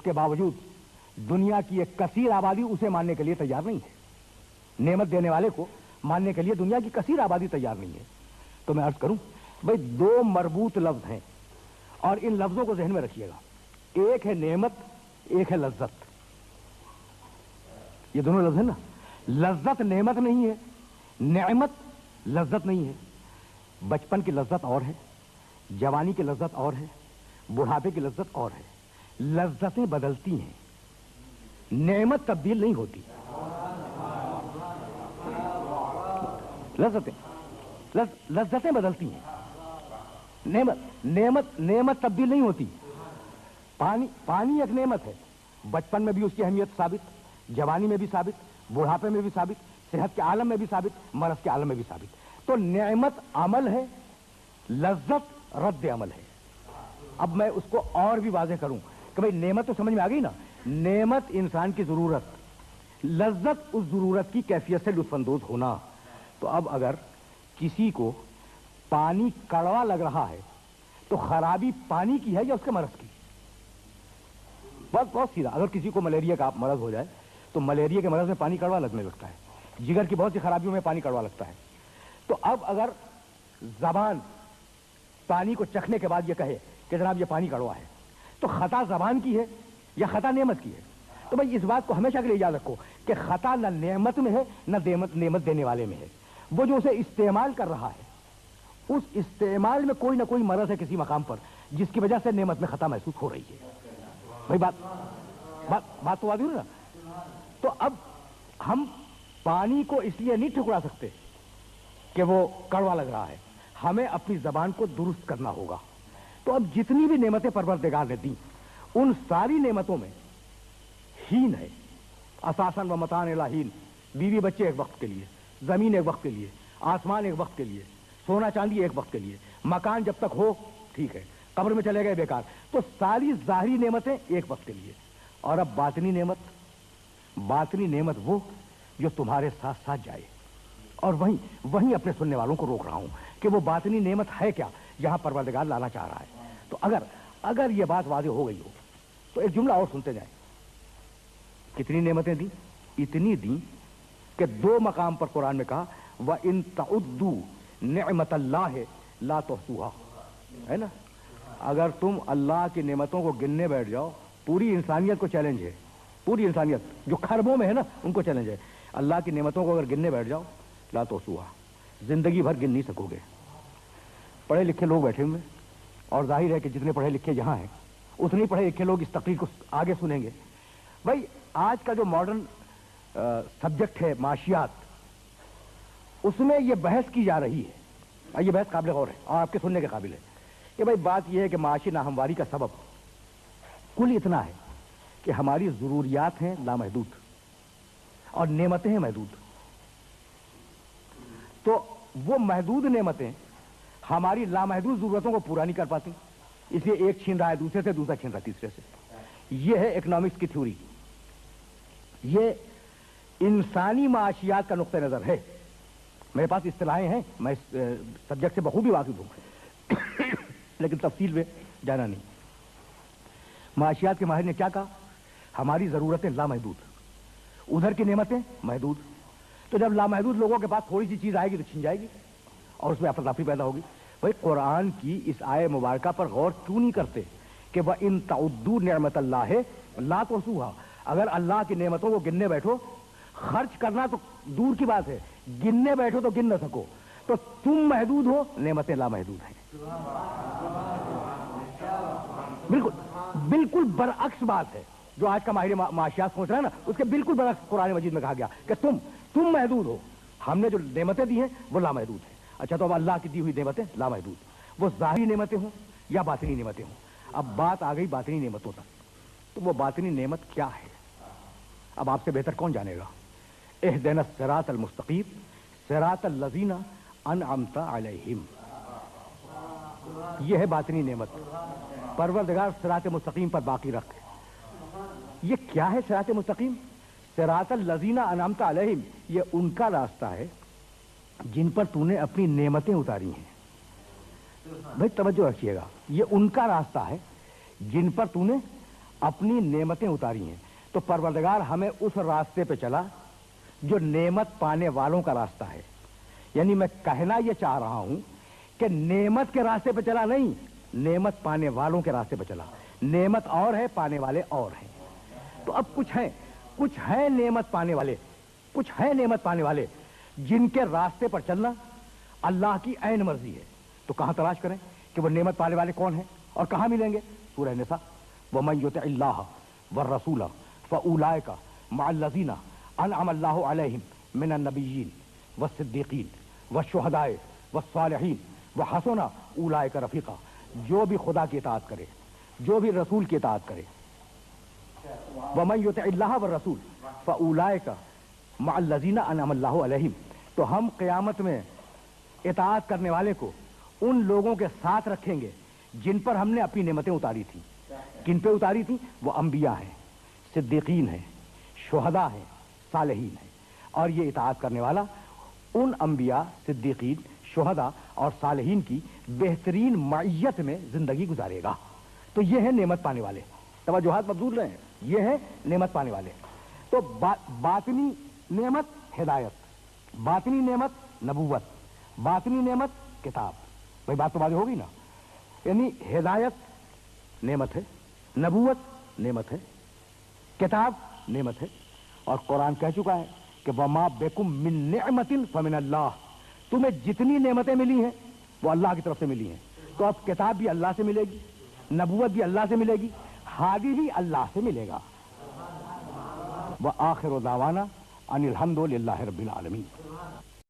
उसके बावजूद दुनिया की एक कसीर आबादी उसे मानने के लिए तैयार नहीं है। नेमत देने वाले को मानने के लिए दुनिया की कसीर आबादी तैयार नहीं है। तो मैं अर्ज करूं भाई, दो मरबूत लफ्ज हैं और इन लफ्जों को जहन में रखिएगा। एक है नेमत, एक है लज्जत। ये दोनों लफ्ज है ना। लज्जत नेमत नहीं है, नेमत लज्जत नहीं है। बचपन की लज्जत और है, जवानी की लज्जत और है, बुढ़ापे की लज्जत और है। लज्जतें बदलती हैं, नेमत तब्दील नहीं होती। लज्जतें बदलती हैं, नेमत तब्दील नहीं होती। पानी एक नेमत है, बचपन में भी उसकी अहमियत साबित, जवानी में भी साबित, बुढ़ापे में भी साबित, सेहत के आलम में भी साबित, मरज के आलम में भी साबित। तो नेमत अमल है, लज्जत रद्द अमल है। अब मैं उसको और भी वाज़ेह करूं कि भाई नेमत तो समझ में आ गई ना। नेमत इंसान की जरूरत, लज्जत उस जरूरत की कैफियत से लुत्फानंदोज होना। तो अब अगर किसी को पानी कड़वा लग रहा है तो खराबी पानी की है या उसके मरज की? बहुत सीधा। अगर किसी को मलेरिया का मरज हो जाए तो मलेरिया के मरज में पानी कड़वा लगने लगता है, जिगर की बहुत सी खराबियों में पानी कड़वा लगता है। तो अब अगर जबान पानी को चखने के बाद ये कहे कि जनाब ये पानी कड़वा है, तो खता जबान की है या खता नेमत की है? तो भाई इस बात को हमेशा के लिए याद रखो कि खता न नेमत में है न नेमत देने वाले में है। वो जो उसे इस्तेमाल कर रहा है, उस इस्तेमाल में कोई ना कोई मरज है किसी मकाम पर, जिसकी वजह से नेमत में खता महसूस हो रही है। भाई बात तो वादी ना। तो अब हम पानी को इसलिए नहीं ठुकरा सकते कि वो कड़वा लग रहा है, हमें अपनी जबान को दुरुस्त करना होगा। तो अब जितनी भी नेमतें परवरदिगार ने दी, उन सारी नेमतों में हीन है। असासन व मतान इलाहीन, बीवी बच्चे एक वक्त के लिए, जमीन एक वक्त के लिए, आसमान एक वक्त के लिए, सोना चांदी एक वक्त के लिए, मकान जब तक हो ठीक है, कब्र में चले गए बेकार। तो सारी जाहिरी नेमतें एक वक्त के लिए। और अब बातनी नेमत वो जो तुम्हारे साथ साथ जाए। और वहीं अपने सुनने वालों को रोक रहा हूं कि वो बातनी नेमत है क्या यहां परवरदिगार लाना चाह रहा है। तो अगर ये बात वाज़ेह हो गई हो तो एक जुमला और सुनते जाएं। कितनी नेमतें दी? इतनी दी कि दो मकाम पर कुरान में कहा व इन तउद्दू निअमतल्लाह ला तुहसूहा, है ना। अगर तुम अल्लाह की नेमतों को गिनने बैठ जाओ, पूरी इंसानियत को चैलेंज है, पूरी इंसानियत जो खरबों में है ना, उनको चैलेंज है। अल्लाह की नेमतों को अगर गिनने बैठ जाओ, ला तुहसूहा, जिंदगी भर गिन नहीं सकोगे। पढ़े लिखे लोग बैठे हुए, और जाहिर है कि जितने पढ़े लिखे यहां हैं उतने ही पढ़े लिखे लोग इस तकरीर को आगे सुनेंगे। भाई आज का जो मॉडर्न सब्जेक्ट है माशियात, उसमें यह बहस की जा रही है। ये बहस काबिल गौर है और आपके सुनने के काबिल है कि भाई बात यह है कि माशी नाहमवारी का सबब कुल इतना है कि हमारी जरूरियात हैं लामहदूद और नेमतें हैं महदूद। तो वो महदूद नेमतें हमारी लामहदूद जरूरतों को पूरा नहीं कर पाती, इसलिए एक छीन रहा है दूसरे से, दूसरा छीन रहा है तीसरे से। यह है इकोनॉमिक्स की थ्योरी, ये इंसानी माशियात का नुक्ता नजर है। मेरे पास इस्तिलाहें हैं, मैं इस सब्जेक्ट से बखूबी वाकिफ हूं लेकिन तफसील में जाना नहीं। माशियात के माहिर ने क्या कहा? हमारी जरूरतें लामहदूद, उधर की नेमतें महदूद। तो जब लामहदूद लोगों के पास थोड़ी सी चीज आएगी तो छीन जाएगी और उसमें अफरातफरी पैदा होगी। भाई कुरान की इस आय मुबारका पर गौर क्यों नहीं करते कि वह इन तउद्दू निअमतल्लाह ला तुहसूहा। अगर अल्लाह की नेमतों को गिनने बैठो, खर्च करना तो दूर की बात है, गिनने बैठो तो गिन न सको। तो तुम महदूद हो, नेमतें लामहदूद हैं। बिल्कुल बरअक्स बात है जो आज का माहिर माशियात सोच रहा है ना, उसके बिल्कुल बरअक्स कुरान मजीद में कहा गया कि तुम महदूद हो, हमने जो नेमतें दी हैं वो लामहदूद है। अच्छा, तो अब अल्लाह की दी हुई नेमतें लामहदूद, वो ज़ाहिरी नेमतें हों या बातिनी नेमतें हों। अब बात आ गई बातिनी नेमतों तक, तो वो बातिनी नेमत क्या है? अब आपसे बेहतर कौन जानेगा? इहदिना सिरातल मुस्तकीम सिरातल लज़ीना अनअमता अलैहिम, यह है बातिनी नेमत। परवरदिगार सिरात मुस्तकीम पर बाकी रख। ये क्या है सिरात मुस्तकीम? सिरातल लज़ीना अनअमता अलैहिम, ये उनका रास्ता है जिन पर तूने अपनी नेमतें उतारी हैं। भाई तवज्जो रखिएगा, ये उनका रास्ता है जिन पर तूने اپنی نعمتیں اتاری ہیں، تو پروردگار ہمیں اس راستے پہ چلا جو نعمت پانے والوں کا راستہ ہے. یعنی میں کہنا یہ چاہ رہا ہوں کہ نعمت کے راستے پہ چلا نہیں، نعمت پانے والوں کے راستے پہ چلا. نعمت اور ہے، پانے والے اور ہیں. تو اب کچھ ہیں نعمت پانے والے جن کے راستے پر چلنا اللہ کی عین مرضی ہے. تو کہاں تلاش کریں کہ وہ نعمت پانے والے کون ہیں اور کہاں ملیں گے؟ سورہ نساء، وَمَن يُطِعِ اللَّهَ وَالرَّسُولَ فَأُولَٰئِكَ مَعَ الَّذِينَ أَنْعَمَ اللَّهُ عَلَيْهِم مِّنَ النَّبِيِّينَ وَالصِّدِّيقِينَ وَالشُّهَدَاءِ وَالصَّالِحِينَ وَحَسُنَ أُولَٰئِكَ رَفِيقًا. جو بھی خدا کی اطاعت کرے، جو بھی رسول کی اطاعت کرے، وَمَن يُطِعِ اللَّهَ وَالرَّسُولَ فَأُولَٰئِكَ مَعَ الَّذِينَ أَنْعَمَ اللَّهُ عَلَيْهِم. تو ہم قیامت میں اطاعت کرنے والے کو ان لوگوں کے ساتھ رکھیں گے جن پر ہم نے اپنی نعمتیں اتاری تھیں. کن پہ اتاری تھی؟ وہ انبیاء ہیں، صدیقین ہیں، شہداء ہیں، صالحین ہیں. اور یہ اطاعت کرنے والا ان انبیاء، صدیقین، شہداء اور صالحین کی بہترین معیت میں زندگی گزارے گا. تو یہ ہے نعمت پانے والے. توجہات مبذول رہے ہیں، یہ ہے نعمت پانے والے. تو باطنی نعمت ہدایت، باطنی نعمت نبوت، باطنی نعمت کتاب. بھائی بات تو واضح ہوگی نا. یعنی ہدایت نعمت ہے، نبوت نعمت ہے، کتاب نعمت ہے. اور قرآن کہہ چکا ہے کہ وَمَا بِكُم مِّن نِعْمَةٍ فَمِنَ اللَّهِ. تمہیں جتنی نعمتیں ملی ہیں وہ اللہ کی طرف سے ملی ہیں. تو اب کتاب بھی اللہ سے ملے گی، نبوت بھی اللہ سے ملے گی، ہادی بھی اللہ سے ملے گا. وآخر دعوانا ان الحمد للہ رب العالمین.